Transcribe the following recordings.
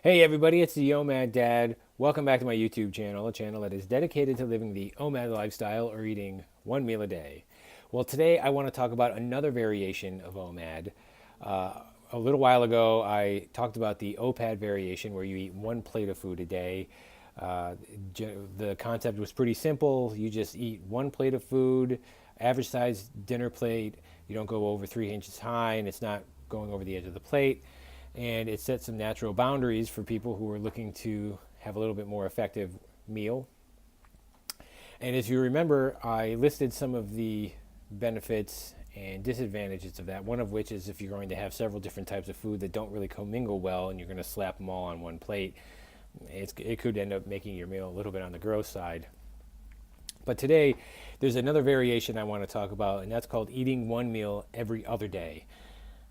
Hey everybody, it's the OMAD Dad. Welcome back to my YouTube channel, a channel that is dedicated to living the OMAD lifestyle or eating one meal a day. Well, today I want to talk about another variation of OMAD. A little while ago, I talked about the OPAD variation where you eat one plate of food a day. Uh, the concept was pretty simple. You just eat one plate of food, average size dinner plate. You don't go over 3 inches high, and it's not going over the edge of the plate, and it sets some natural boundaries for people who are looking to have a little bit more effective meal. And if you remember, I listed some of the benefits and disadvantages of that. One of which is if you're going to have several different types of food that don't really commingle well and you're going to slap them all on one plate, it could end up making your meal a little bit on the gross side. But today, there's another variation I want to talk about, and that's called eating one meal every other day.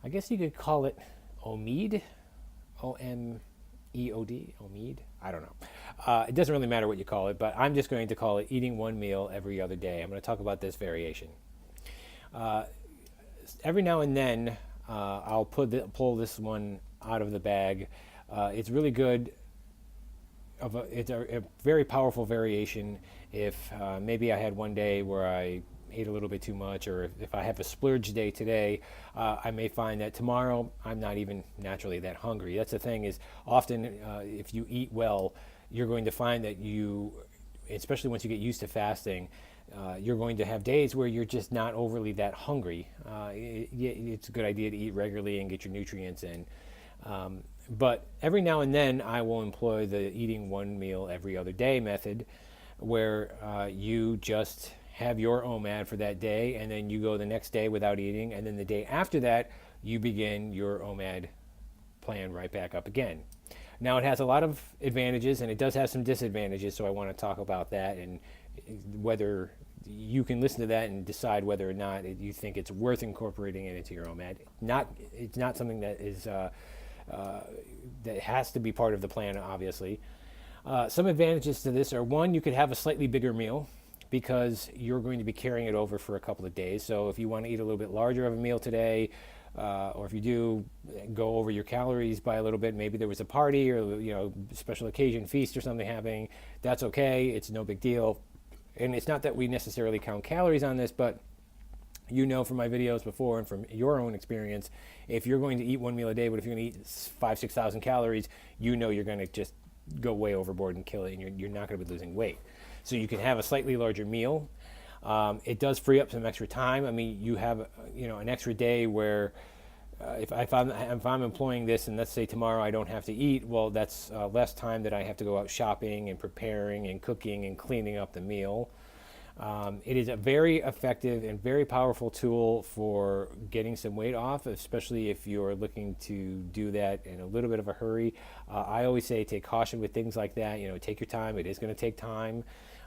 I guess you could call it OMED, OMEOD, OMED. I don't know. It doesn't really matter what you call it, but I'm just going to call it eating one meal every other day. I'm going to talk about this variation. Uh, every now and then, I'll pull this one out of the bag. It's really good. It's a very powerful variation. If maybe I had one day where I ate a little bit too much, or if I have a splurge day today, I may find that tomorrow I'm not even naturally that hungry. That's the thing, is often if you eat well, you're going to find that especially once you get used to fasting, you're going to have days where you're just not overly that hungry. It's a good idea to eat regularly and get your nutrients in. But every now and then, I will employ the eating one meal every other day method, where you just have your OMAD for that day, and then you go the next day without eating, and then the day after that, you begin your OMAD plan right back up again. Now, it has a lot of advantages, and it does have some disadvantages, so I want to talk about that and whether you can listen to that and decide whether or not you think it's worth incorporating it into your OMAD. It's not something that is that has to be part of the plan, obviously. Some advantages to this are: one, you could have a slightly bigger meal because you're going to be carrying it over for a couple of days. So if you want to eat a little bit larger of a meal today, or if you do go over your calories by a little bit, maybe there was a party or special occasion feast or something happening, that's okay. It's no big deal. And it's not that we necessarily count calories on this, but from my videos before and from your own experience, if you're going to eat one meal a day, but if you're going to eat 5,000-6,000 calories, you're going to just go way overboard and kill it, and you're not going to be losing weight. So you can have a slightly larger meal. It does free up some extra time. I mean, you have an extra day where if I'm employing this, and let's say tomorrow I don't have to eat, well, that's less time that I have to go out shopping and preparing and cooking and cleaning up the meal. It is a very effective and very powerful tool for getting some weight off, especially if you're looking to do that in a little bit of a hurry. I always say take caution with things like that. Take your time. It is going to take time.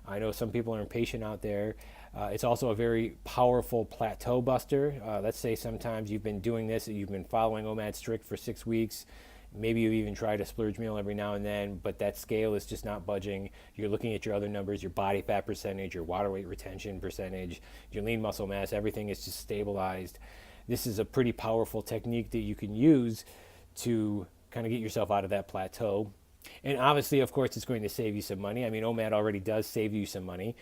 I know some people are impatient out there. It's also a very powerful plateau buster. Let's say sometimes you've been doing this, you've been following OMAD strict for 6 weeks. Maybe you've even tried a splurge meal every now and then, but that scale is just not budging. You're looking at your other numbers, your body fat percentage, your water weight retention percentage, your lean muscle mass, everything is just stabilized. This is a pretty powerful technique that you can use to kind of get yourself out of that plateau. And obviously, of course, it's going to save you some money. I mean, OMAD already does save you some money.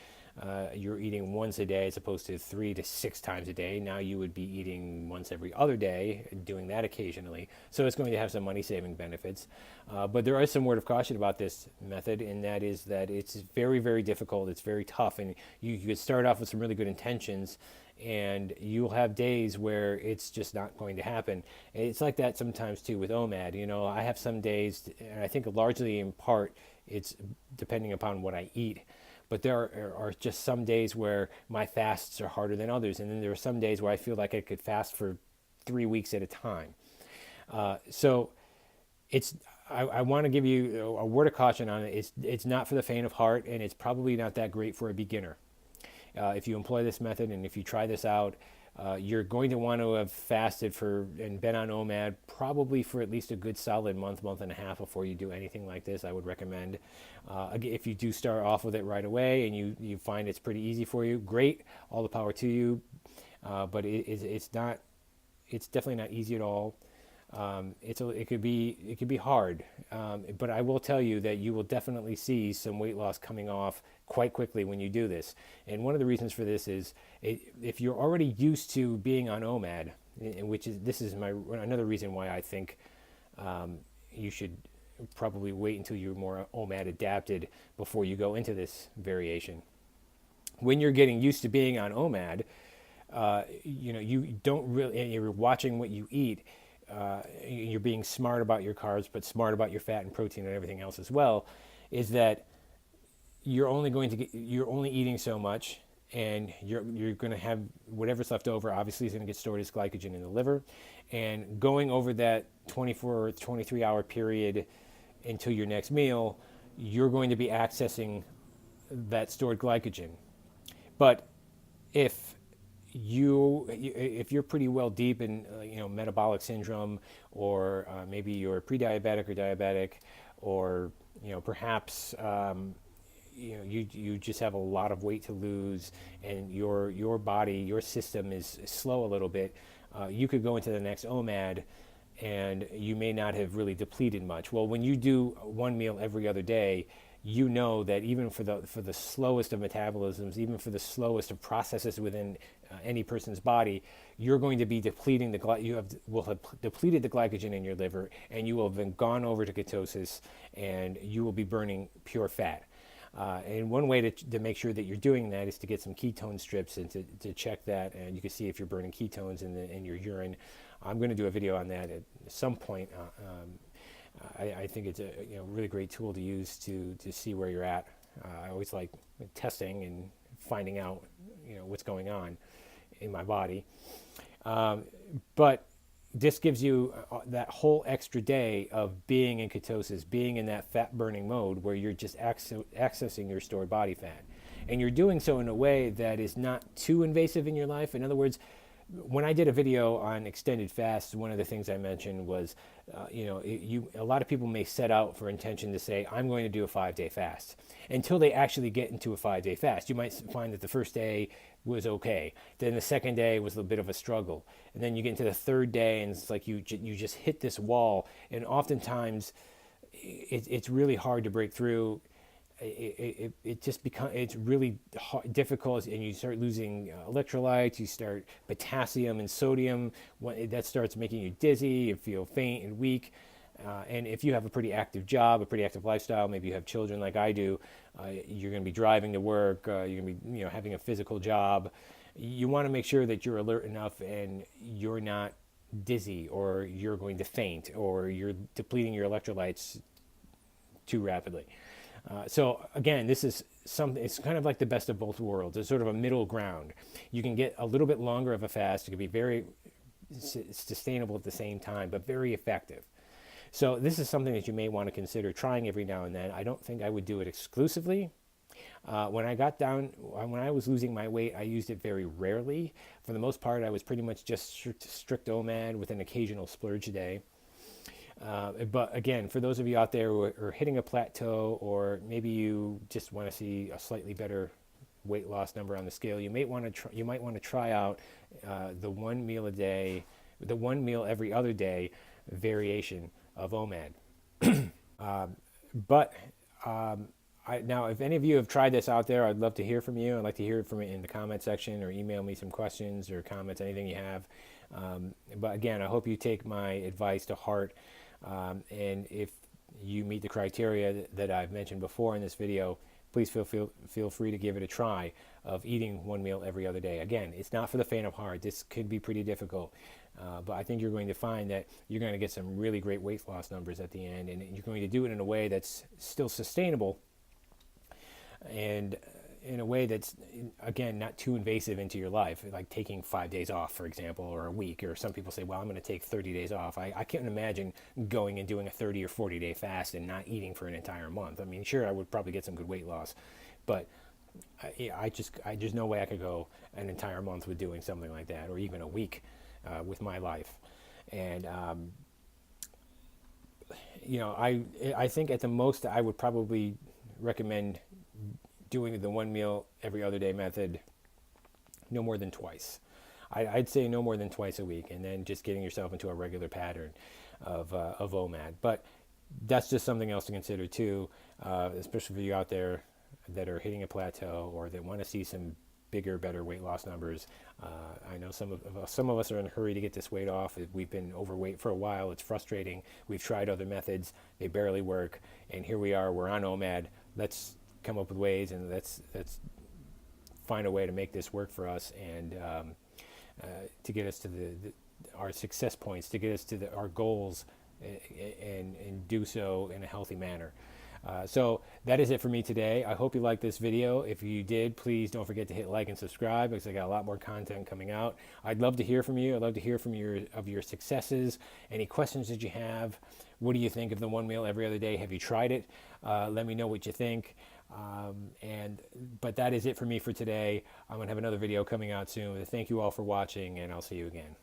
You're eating once a day as opposed to 3 to 6 times a day. Now you would be eating once every other day, doing that occasionally. So it's going to have some money-saving benefits. But there is some word of caution about this method, and that is that it's very, very difficult. It's very tough, and you could start off with some really good intentions, and you'll have days where it's just not going to happen. And it's like that sometimes too with OMAD. I have some days, and I think largely in part it's depending upon what I eat. But there are just some days where my fasts are harder than others, and then there are some days where I feel like I could fast for 3 weeks at a time. So I want to give you a word of caution on it. It's not for the faint of heart, and it's probably not that great for a beginner. If you employ this method and if you try this out, you're going to want to have fasted and been on OMAD probably for at least a good solid month and a half before you do anything like this. I would recommend. If you do start off with it right away and you find it's pretty easy for you, great, all the power to you. But it's definitely not easy at all. it could be hard, but I will tell you that you will definitely see some weight loss coming off quite quickly when you do this. And one of the reasons for this is if you're already used to being on OMAD, which is this is my another reason why I think you should probably wait until you're more OMAD adapted before you go into this variation. When you're getting used to being on OMAD, you don't really, and you're watching what you eat. You're being smart about your carbs, but smart about your fat and protein and everything else as well. Is that you're only eating so much, and you're going to have whatever's left over. Obviously, is going to get stored as glycogen in the liver, and going over that 24 or 23 hour period until your next meal, you're going to be accessing that stored glycogen. But if you're pretty well deep in metabolic syndrome, or maybe you're pre-diabetic or diabetic, or perhaps you just have a lot of weight to lose, and your body, your system is slow a little bit, you could go into the next OMAD and you may not have really depleted much. Well, when you do one meal every other day, you know that even for the slowest of metabolisms, even for the slowest of processes within any person's body, you're going to be depleting will have depleted the glycogen in your liver, and you will have then gone over to ketosis, and you will be burning pure fat. And one way to make sure that you're doing that is to get some ketone strips and to check that, and you can see if you're burning ketones in your urine. I'm going to do a video on that at some point. I think it's a really great tool to use to see where you're at. I always like testing and finding out what's going on in my body. But this gives you that whole extra day of being in ketosis, being in that fat burning mode where you're just accessing your stored body fat. And you're doing so in a way that is not too invasive in your life. In other words, when I did a video on extended fasts, one of the things I mentioned was, a lot of people may set out for intention to say, I'm going to do a 5-day fast. Until they actually get into a 5-day fast, you might find that the first day was okay. Then the second day was a bit of a struggle. And then you get into the third day, and it's like you just hit this wall. And oftentimes, it's really hard to break through. It's really difficult, and you start losing electrolytes, you start potassium and sodium, that starts making you dizzy, you feel faint and weak. And if you have a pretty active job, a pretty active lifestyle, maybe you have children like I do, you're going to be driving to work, you're going to be having a physical job. You want to make sure that you're alert enough and you're not dizzy, or you're going to faint, or you're depleting your electrolytes too rapidly. So again, this is something, it's kind of like the best of both worlds. It's sort of a middle ground. You can get a little bit longer of a fast. It can be very sustainable at the same time, but very effective. So this is something that you may want to consider trying every now and then. I don't think I would do it exclusively. When I was losing my weight, I used it very rarely. For the most part, I was pretty much just strict OMAD with an occasional splurge day. But again, for those of you out there who are hitting a plateau, or maybe you just want to see a slightly better weight loss number on the scale, you might want to try out the one meal a day, the one meal every other day variation of OMAD. Now, if any of you have tried this out there, I'd love to hear from you. I'd like to hear from you in the comment section, or email me some questions or comments, anything you have. But again, I hope you take my advice to heart. And if you meet the criteria that I've mentioned before in this video, please feel free to give it a try of eating one meal every other day. Again, it's not for the faint of heart. This could be pretty difficult. But I think you're going to find that you're going to get some really great weight loss numbers at the end, and you're going to do it in a way that's still sustainable, and in a way that's, again, not too invasive into your life, like taking 5 days off, for example, or a week. Or some people say, well, I'm going to take 30 days off. I can't imagine going and doing a 30 or 40-day fast and not eating for an entire month. I mean, sure, I would probably get some good weight loss, but there's no way I could go an entire month with doing something like that, or even a week with my life. And I think at the most I would probably recommend doing the one meal every other day method no more than twice. I'd say no more than twice a week, and then just getting yourself into a regular pattern. of OMAD. But that's just something else to consider too, especially for you out there that are hitting a plateau or that want to see some bigger, better weight loss numbers. I know some of us are in a hurry to get this weight off. We've been overweight for a while. It's frustrating. We've tried other methods. They barely work. And here we are. We're on OMAD. Let's come up with ways, and let's find a way to make this work for us, and to get us to our success points, to get us to our goals, and do so in a healthy manner. So that is it for me today. I hope you liked this video. If you did, please don't forget to hit like and subscribe, because I got a lot more content coming out. I'd love to hear from you. I'd love to hear from your successes, any questions that you have. What do you think of the one meal every other day? Have you tried it? Let me know what you think. But that is it for me for today. I'm going to have another video coming out soon. Thank you all for watching, and I'll see you again.